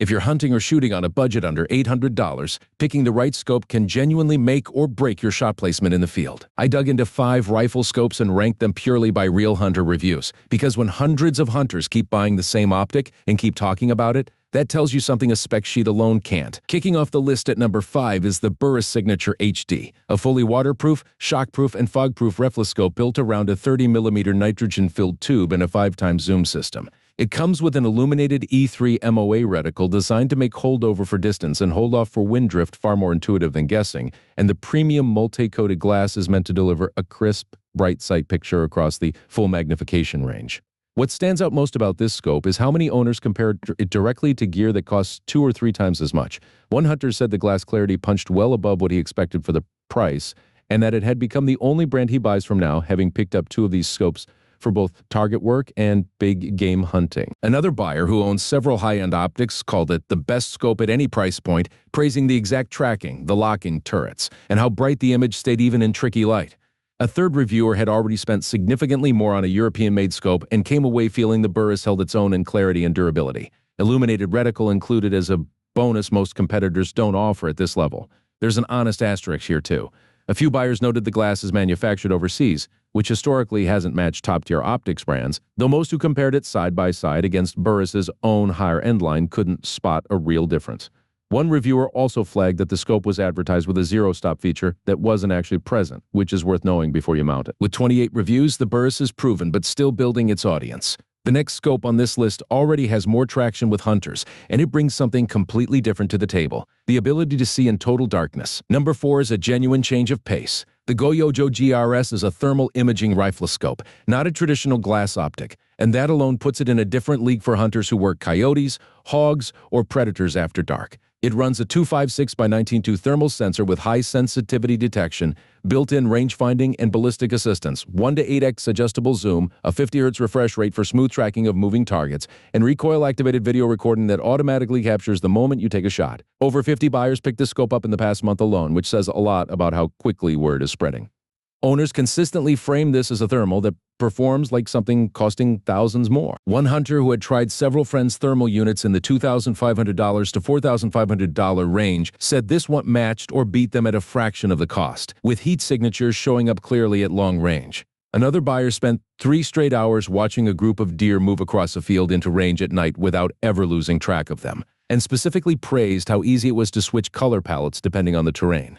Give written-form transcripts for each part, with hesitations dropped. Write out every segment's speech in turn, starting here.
If you're hunting or shooting on a budget under $800, picking the right scope can genuinely make or break your shot placement in the field. I dug into 5 rifle scopes and ranked them purely by real hunter reviews, because when hundreds of hunters keep buying the same optic and keep talking about it, that tells you something a spec sheet alone can't. Kicking off the list at number 5 is the Burris Signature HD, a fully waterproof, shockproof, and fogproof refloscope built around a 30mm nitrogen-filled tube and a 5x zoom system. It comes with an illuminated E3 MOA reticle designed to make holdover for distance and hold off for wind drift far more intuitive than guessing, and the premium multi-coated glass is meant to deliver a crisp, bright sight picture across the full magnification range. What stands out most about this scope is how many owners compared it directly to gear that costs 2 or 3 times as much. One hunter said the glass clarity punched well above what he expected for the price, and that it had become the only brand he buys from now, having picked up 2 of these scopes for both target work and big game hunting. Another buyer who owns several high-end optics called it the best scope at any price point, praising the exact tracking, the locking turrets, and how bright the image stayed even in tricky light. A third reviewer had already spent significantly more on a European-made scope and came away feeling the Burris held its own in clarity and durability. Illuminated reticle included as a bonus most competitors don't offer at this level. There's an honest asterisk here too. A few buyers noted the glass is manufactured overseas, which historically hasn't matched top-tier optics brands, though most who compared it side by side against Burris's own higher-end line couldn't spot a real difference. One reviewer also flagged that the scope was advertised with a zero-stop feature that wasn't actually present, which is worth knowing before you mount it. With 28 reviews, the Burris is proven but still building its audience. The next scope on this list already has more traction with hunters, and it brings something completely different to the table: the ability to see in total darkness. Number 4 is a genuine change of pace. The Goyojo GRS is a thermal imaging rifloscope, not a traditional glass optic, and that alone puts it in a different league for hunters who work coyotes, hogs, or predators after dark. It runs a 256x19.2 thermal sensor with high sensitivity detection, built-in range finding and ballistic assistance, 1 to 8x adjustable zoom, a 50Hz refresh rate for smooth tracking of moving targets, and recoil-activated video recording that automatically captures the moment you take a shot. Over 50 buyers picked this scope up in the past month alone, which says a lot about how quickly word is spreading. Owners consistently frame this as a thermal that performs like something costing thousands more. One hunter who had tried several friends' thermal units in the $2,500 to $4,500 range said this one matched or beat them at a fraction of the cost, with heat signatures showing up clearly at long range. Another buyer spent 3 straight hours watching a group of deer move across a field into range at night without ever losing track of them, and specifically praised how easy it was to switch color palettes depending on the terrain.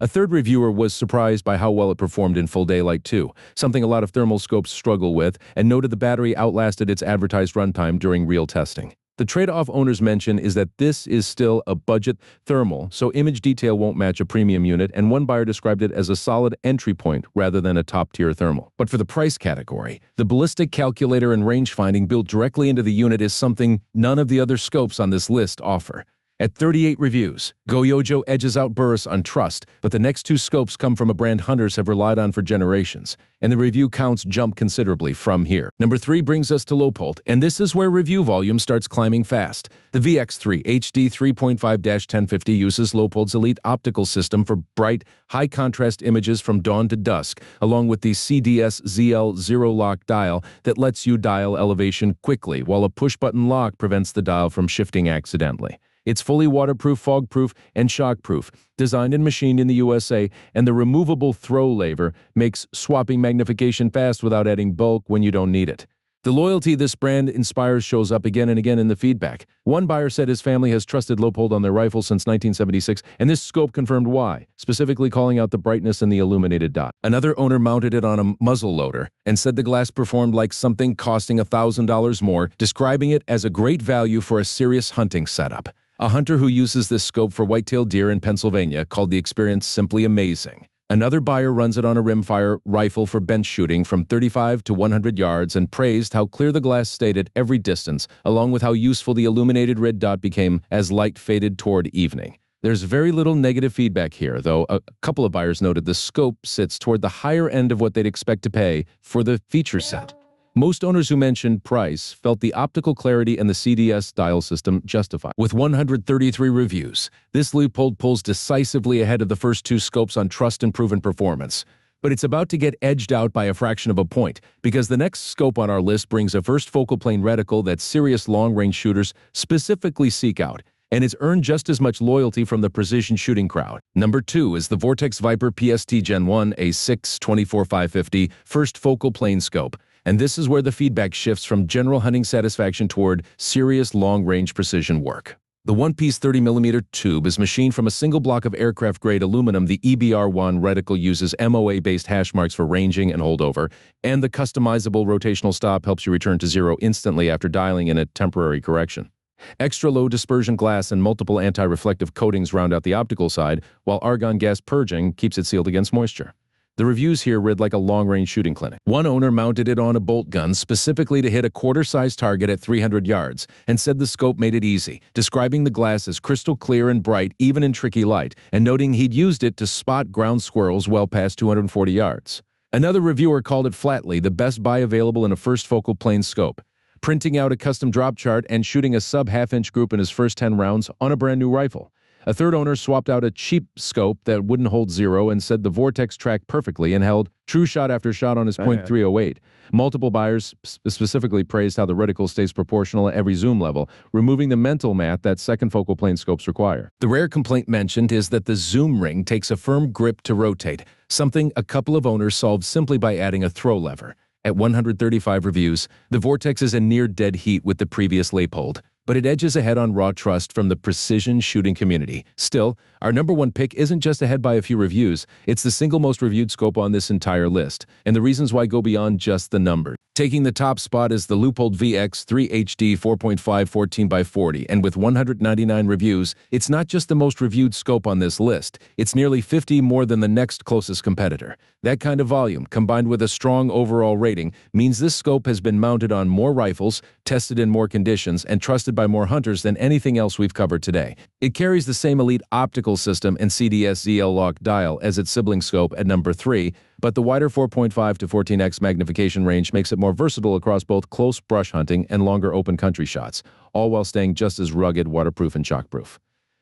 A third reviewer was surprised by how well it performed in full daylight too, something a lot of thermal scopes struggle with, and noted the battery outlasted its advertised runtime during real testing. The trade-off owners mention is that this is still a budget thermal, so image detail won't match a premium unit, and one buyer described it as a solid entry point rather than a top-tier thermal. But for the price category, the ballistic calculator and range finding built directly into the unit is something none of the other scopes on this list offer. At 38 reviews, Goyojo edges out Burris on trust, but the next 2 scopes come from a brand hunters have relied on for generations, and the review counts jump considerably from here. Number 3 brings us to Leupold, and this is where review volume starts climbing fast. The VX3 HD 3.5-1050 uses Leupold's elite optical system for bright, high-contrast images from dawn to dusk, along with the CDS ZL zero-lock dial that lets you dial elevation quickly, while a push-button lock prevents the dial from shifting accidentally. It's fully waterproof, fog-proof, and shock-proof, designed and machined in the USA, and the removable throw lever makes swapping magnification fast without adding bulk when you don't need it. The loyalty this brand inspires shows up again and again in the feedback. One buyer said his family has trusted Leupold on their rifle since 1976, and this scope confirmed why, specifically calling out the brightness and the illuminated dot. Another owner mounted it on a muzzle loader and said the glass performed like something costing $1,000 more, describing it as a great value for a serious hunting setup. A hunter who uses this scope for whitetail deer in Pennsylvania called the experience simply amazing. Another buyer runs it on a rimfire rifle for bench shooting from 35 to 100 yards and praised how clear the glass stayed at every distance, along with how useful the illuminated red dot became as light faded toward evening. There's very little negative feedback here, though a couple of buyers noted the scope sits toward the higher end of what they'd expect to pay for the feature set. Most owners who mentioned price felt the optical clarity and the CDS dial system justified. With 133 reviews, this Leupold pulls decisively ahead of the first 2 scopes on trust and proven performance. But it's about to get edged out by a fraction of a point, because the next scope on our list brings a first focal plane reticle that serious long-range shooters specifically seek out, and it's earned just as much loyalty from the precision shooting crowd. Number 2 is the Vortex Viper PST Gen 1 A6 24-550 first focal plane scope, and this is where the feedback shifts from general hunting satisfaction toward serious long-range precision work. The one-piece 30mm tube is machined from a single block of aircraft-grade aluminum. The EBR-1 reticle uses MOA-based hash marks for ranging and holdover, and the customizable rotational stop helps you return to zero instantly after dialing in a temporary correction. Extra low dispersion glass and multiple anti-reflective coatings round out the optical side, while argon gas purging keeps it sealed against moisture. The reviews here read like a long-range shooting clinic. One owner mounted it on a bolt gun specifically to hit a quarter-size target at 300 yards and said the scope made it easy, describing the glass as crystal clear and bright even in tricky light, and noting he'd used it to spot ground squirrels well past 240 yards. Another reviewer called it flatly the best buy available in a first focal plane scope, printing out a custom drop chart and shooting a sub-half-inch group in his first 10 rounds on a brand new rifle. A third owner swapped out a cheap scope that wouldn't hold zero and said the Vortex tracked perfectly and held true shot after shot on his .308. Multiple buyers specifically praised how the reticle stays proportional at every zoom level, removing the mental math that second focal plane scopes require. The rare complaint mentioned is that the zoom ring takes a firm grip to rotate, something a couple of owners solved simply by adding a throw lever. At 135 reviews, the Vortex is a near dead heat with the previous Leipold, but it edges ahead on raw trust from the precision shooting community. Still, our number 1 pick isn't just ahead by a few reviews, it's the single most reviewed scope on this entire list, and the reasons why go beyond just the number. Taking the top spot is the Leupold VX3 HD 4.5 14x40, and with 199 reviews, it's not just the most reviewed scope on this list, it's nearly 50 more than the next closest competitor. That kind of volume, combined with a strong overall rating, means this scope has been mounted on more rifles, tested in more conditions, and trusted by more hunters than anything else we've covered today. It carries the same elite optical system and CDS ZL lock dial as its sibling scope at number 3, but the wider 4.5 to 14x magnification range makes it more versatile across both close brush hunting and longer open country shots, all while staying just as rugged, waterproof, and shockproof.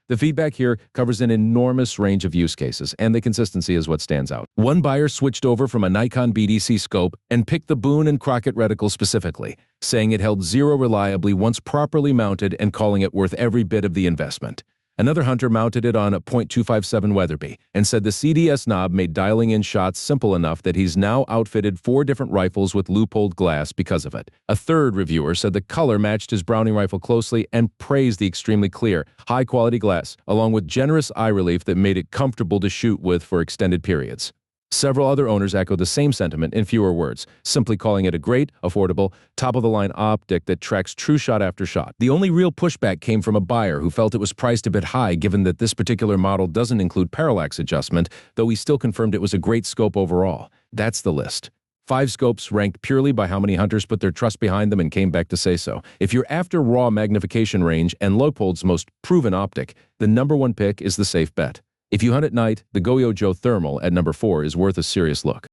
The feedback here covers an enormous range of use cases, and the consistency is what stands out. One buyer switched over from a Nikon BDC scope and picked the Boone and Crockett reticle specifically, saying it held zero reliably once properly mounted and calling it worth every bit of the investment. Another hunter mounted it on a .257 Weatherby and said the CDS knob made dialing in shots simple enough that he's now outfitted 4 different rifles with Leupold glass because of it. A third reviewer said the color matched his Browning rifle closely and praised the extremely clear, high-quality glass, along with generous eye relief that made it comfortable to shoot with for extended periods. Several other owners echoed the same sentiment in fewer words, simply calling it a great, affordable, top-of-the-line optic that tracks true shot after shot. The only real pushback came from a buyer who felt it was priced a bit high given that this particular model doesn't include parallax adjustment, though he still confirmed it was a great scope overall. That's the list. 5 scopes ranked purely by how many hunters put their trust behind them and came back to say so. If you're after raw magnification range and Leupold's most proven optic, the number 1 pick is the safe bet. If you hunt at night, the Goyo Joe Thermal at number 4 is worth a serious look.